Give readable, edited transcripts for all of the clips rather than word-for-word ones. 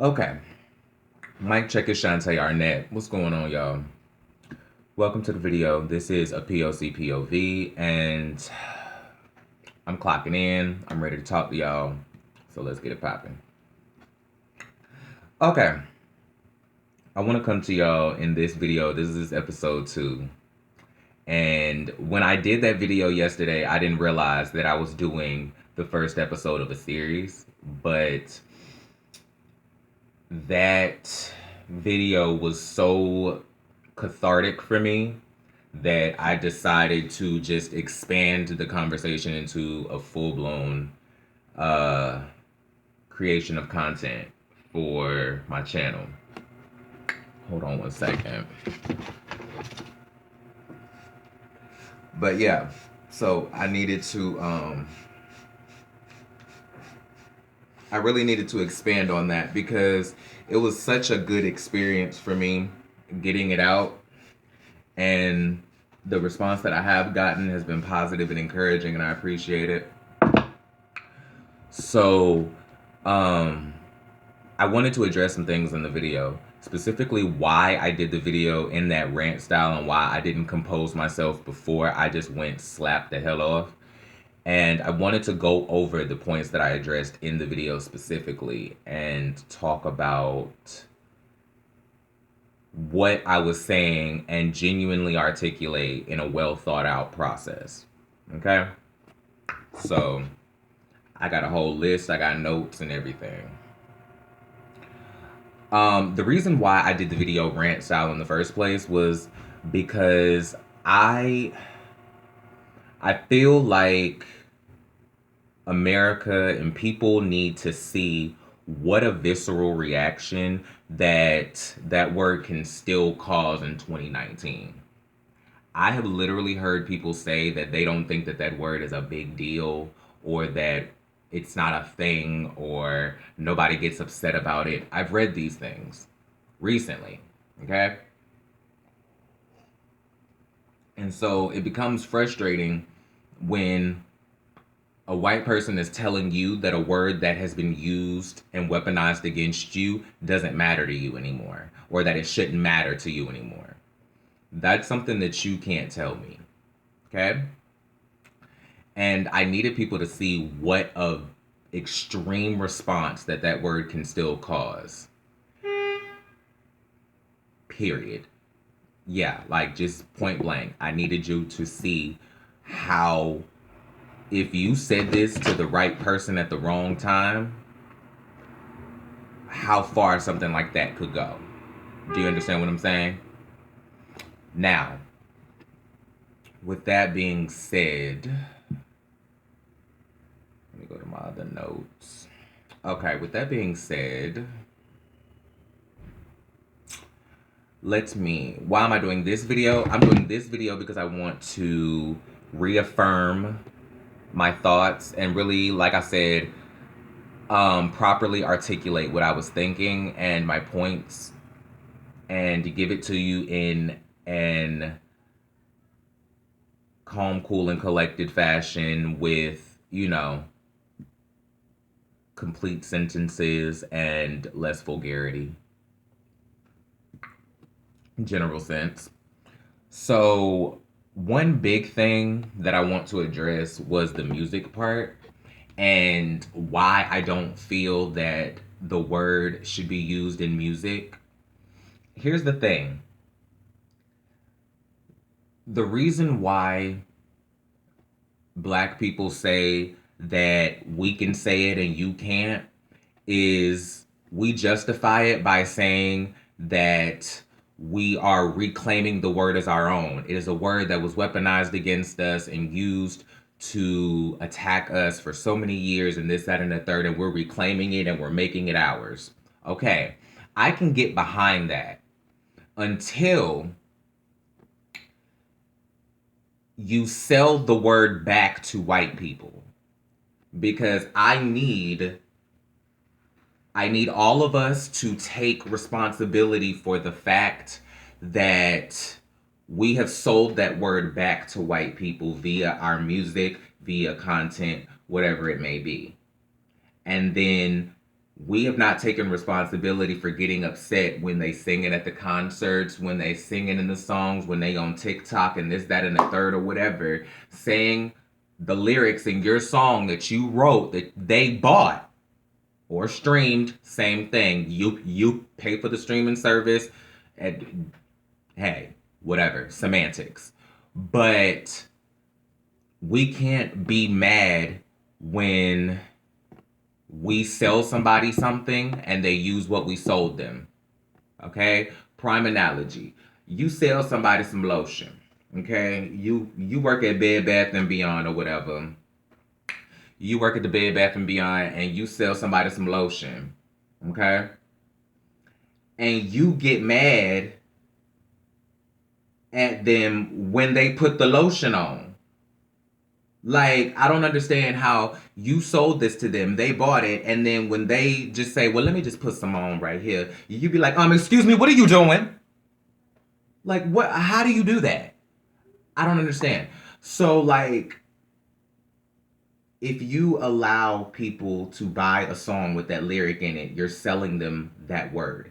Okay. Mic check is Shawntae Arnette. What's going on, y'all? Welcome to the video. This is a POC POV, and I'm clocking in. I'm ready to talk to y'all. So let's get it popping. Okay. I want to come to y'all in this video. This is episode 2. And when I did that video yesterday, I didn't realize that I was doing the first episode of a series, but that video was so cathartic for me that I decided to just expand the conversation into a full-blown creation of content for my channel. Hold on one second. But yeah, so I really needed to expand on that because it was such a good experience for me getting it out, and the response that I have gotten has been positive and encouraging, and I appreciate it. So I wanted to address some things in the video, specifically why I did the video in that rant style and why I didn't compose myself before I just went slap the hell off. And I wanted to go over the points that I addressed in the video specifically and talk about what I was saying and genuinely articulate in a well thought out process. Okay? So I got a whole list, I got notes and everything. The reason why I did the video rant style in the first place was because I feel like America and people need to see what a visceral reaction that word can still cause in 2019. I have literally heard people say that they don't think that word is a big deal, or that it's not a thing, or nobody gets upset about it. I've read these things recently, okay? And so it becomes frustrating when a white person is telling you that a word that has been used and weaponized against you doesn't matter to you anymore, or that it shouldn't matter to you anymore. That's something that you can't tell me, okay? And I needed people to see what a extreme response that word can still cause. Period. Yeah, like just point blank. I needed you to see how, if you said this to the right person at the wrong time, how far something like that could go. Do you understand what I'm saying? Now, with that being said, let me go to my other notes. Okay, with that being said, why am I doing this video? I'm doing this video because I want to reaffirm my thoughts and really, like I said, properly articulate what I was thinking and my points, and to give it to you in an calm, cool, and collected fashion with, complete sentences and less vulgarity. General sense. So one big thing that I want to address was the music part, and why I don't feel that the word should be used in music. Here's the thing. The reason why Black people say that we can say it and you can't is we justify it by saying that we are reclaiming the word as our own. It is a word that was weaponized against us and used to attack us for so many years, and this, that, and the third, and we're reclaiming it and we're making it ours. Okay, I can get behind that until you sell the word back to white people. Because I need all of us to take responsibility for the fact that we have sold that word back to white people via our music, via content, whatever it may be. And then we have not taken responsibility for getting upset when they sing it at the concerts, when they sing it in the songs, when they on TikTok and this, that, and the third or whatever, saying the lyrics in your song that you wrote that they bought or streamed, same thing. You pay for the streaming service, and hey, whatever, semantics. But we can't be mad when we sell somebody something and they use what we sold them. Okay? Prime analogy. You sell somebody some lotion. Okay? You work at Bed Bath and Beyond or whatever. You work at the Bed Bath and Beyond and you sell somebody some lotion. Okay? And you get mad at them when they put the lotion on. Like, I don't understand how you sold this to them. They bought it, and then when they just say, well, let me just put some on right here, you be like, excuse me, what are you doing? Like, what? How do you do that? I don't understand. So, like, if you allow people to buy a song with that lyric in it, you're selling them that word.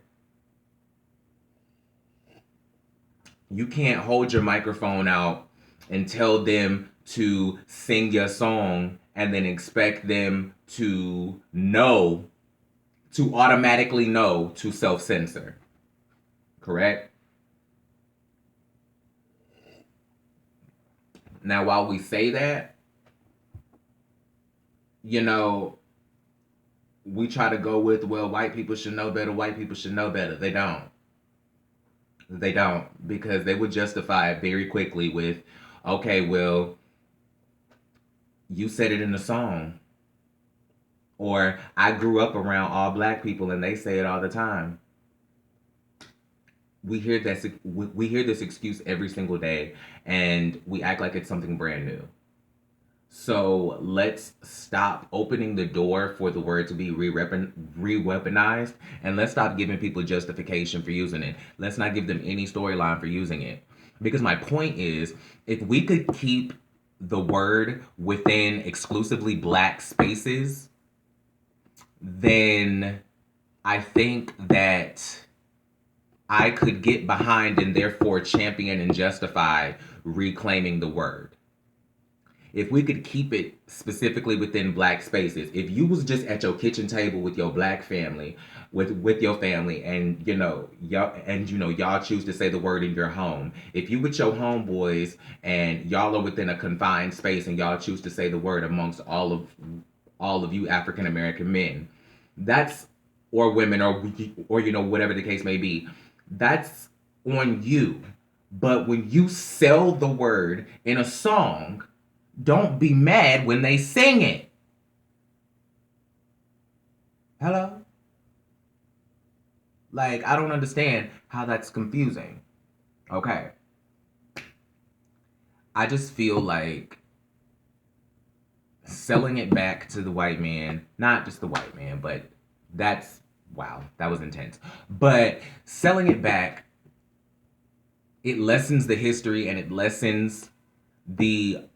You can't hold your microphone out and tell them to sing your song and then expect them to know, to automatically know to self-censor. Correct? Now, while we say that, you know, we try to go with, well, white people should know better, white people should know better. They don't. They don't, because they would justify it very quickly with, okay, well, you said it in the song. Or I grew up around all black people and they say it all the time. We hear this excuse every single day and we act like it's something brand new. So let's stop opening the door for the word to be re-weaponized, and let's stop giving people justification for using it. Let's not give them any storyline for using it. Because my point is, if we could keep the word within exclusively black spaces, then I think that I could get behind and therefore champion and justify reclaiming the word. If we could keep it specifically within black spaces, if you was just at your kitchen table with your black family, with your family, and y'all choose to say the word in your home. If you with your homeboys and y'all are within a confined space and y'all choose to say the word amongst all of you African American men, that's, or women, or whatever the case may be, that's on you. But when you sell the word in a song, don't be mad when they sing it. Hello? Like, I don't understand how that's confusing. Okay. I just feel like selling it back to the white man, not just the white man, but wow, that was intense. But selling it back, it lessens the history and it lessens the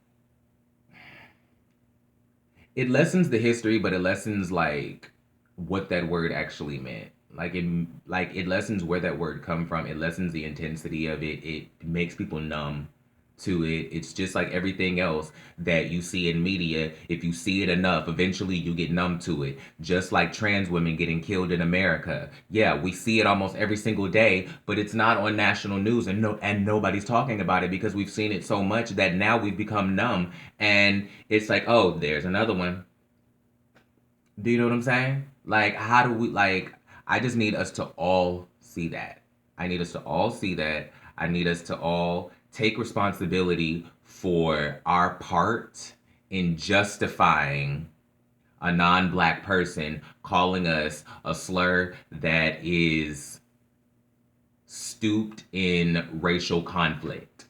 history, but it lessens like what that word actually meant. It lessens where that word come from. It lessens the intensity of it. It makes people numb to it. It's just like everything else that you see in media. If you see it enough, eventually you get numb to it. Just like trans women getting killed in America. Yeah, we see it almost every single day, but it's not on national news and nobody's talking about it because we've seen it so much that now we've become numb and it's like, oh, there's another one. Do you know what I'm saying? Like, how do we, like, I just need us to all see that. I need us to all see that. I need us to all take responsibility for our part in justifying a non-black person calling us a slur that is stooped in racial conflict.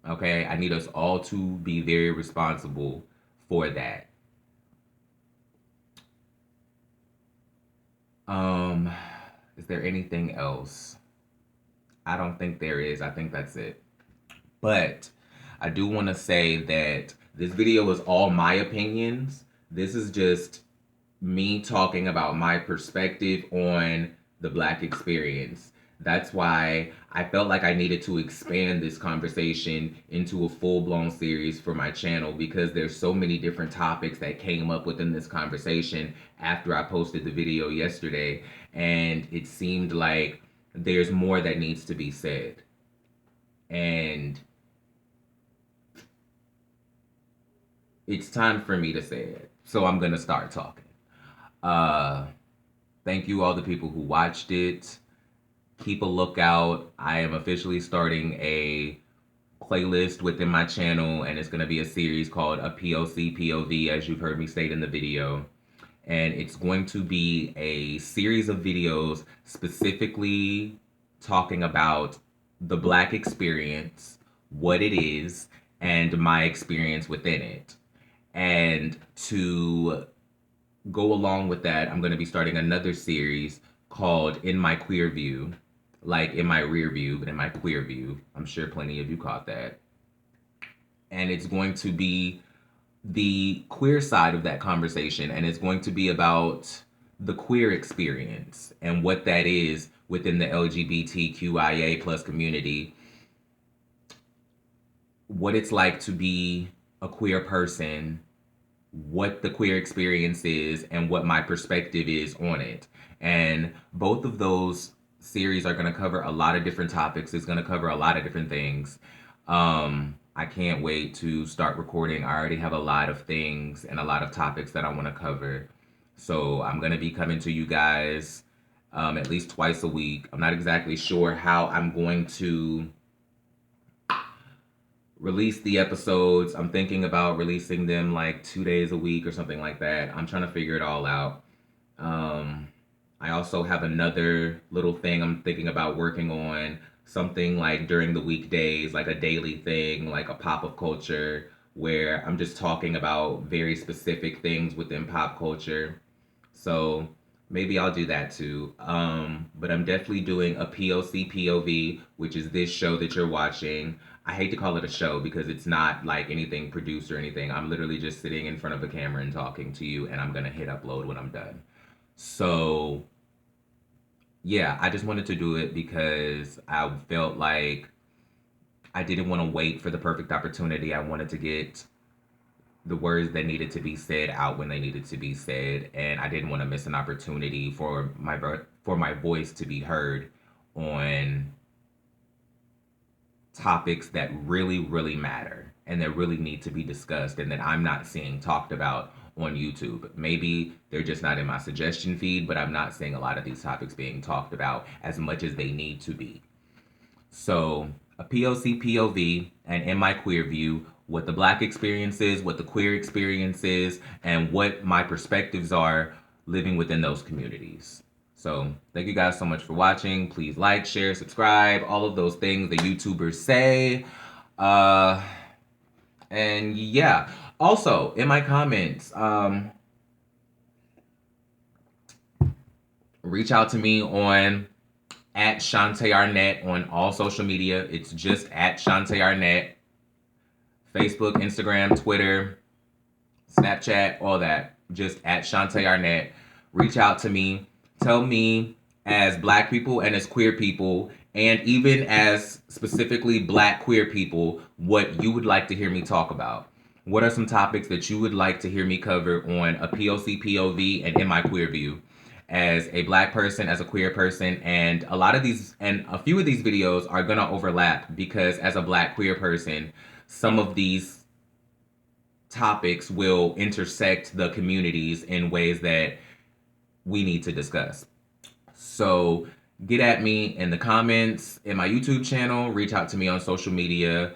Okay? I need us all to be very responsible for that. Is there anything else? I don't think there is. I think that's it. But I do want to say that this video is all my opinions. This is just me talking about my perspective on the Black experience. That's why I felt like I needed to expand this conversation into a full-blown series for my channel, because there's so many different topics that came up within this conversation after I posted the video yesterday, and it seemed like there's more that needs to be said. And it's time for me to say it. So I'm going to start talking. Thank you all the people who watched it. Keep a lookout. I am officially starting a playlist within my channel, and it's going to be a series called a POC POV, as you've heard me state in the video. And it's going to be a series of videos specifically talking about the Black experience, what it is, and my experience within it. And to go along with that, I'm going to be starting another series called In My Queer View, like in my rear view, but in my queer view. I'm sure plenty of you caught that. And it's going to be the queer side of that conversation, and it's going to be about the queer experience and what that is within the LGBTQIA plus community, what it's like to be a queer person, what the queer experience is, and what my perspective is on it. And both of those series are going to cover a lot of different topics. It's going to cover a lot of different things. I can't wait to start recording. I already have a lot of things and a lot of topics that I want to cover. So I'm going to be coming to you guys at least twice a week. I'm not exactly sure how I'm going to release the episodes. I'm thinking about releasing them like 2 days a week or something like that. I'm trying to figure it all out. I also have another little thing I'm thinking about working on, something like during the weekdays, like a daily thing, like a pop of culture, where I'm just talking about very specific things within pop culture. So maybe I'll do that too. But I'm definitely doing a POC POV, which is this show that you're watching. I hate to call it a show because it's not like anything produced or anything. I'm literally just sitting in front of a camera and talking to you, and I'm going to hit upload when I'm done. So yeah, I just wanted to do it because I felt like I didn't want to wait for the perfect opportunity. I wanted to get the words that needed to be said out when they needed to be said, and I didn't want to miss an opportunity for my voice to be heard on topics that really, really matter and that really need to be discussed and that I'm not seeing talked about on YouTube. Maybe they're just not in my suggestion feed, but I'm not seeing a lot of these topics being talked about as much as they need to be. So a POC POV and in my queer view, what the Black experience is, what the queer experience is, and what my perspectives are living within those communities. So thank you guys so much for watching. Please like, share, subscribe, all of those things the YouTubers say. And yeah, also in my comments, reach out to me on at Shawntae Arnette on all social media. It's just at Shawntae Arnette. Facebook, Instagram, Twitter, Snapchat, all that. Just at Shawntae Arnette. Reach out to me. Tell me, as Black people and as queer people, and even as specifically Black queer people, what you would like to hear me talk about. What are some topics that you would like to hear me cover on a POC POV and in my queer view? As a Black person, as a queer person, and a few of these videos are gonna overlap because as a Black queer person, some of these topics will intersect the communities in ways that we need to discuss. So get at me in the comments, in my YouTube channel, reach out to me on social media,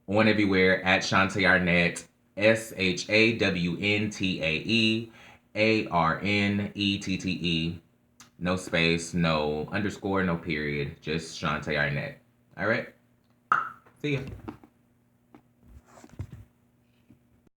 on everywhere at Shawntae Arnette, ShawntaeArnette, no space, no underscore, no period, just Shawntae Arnette. All right, see ya.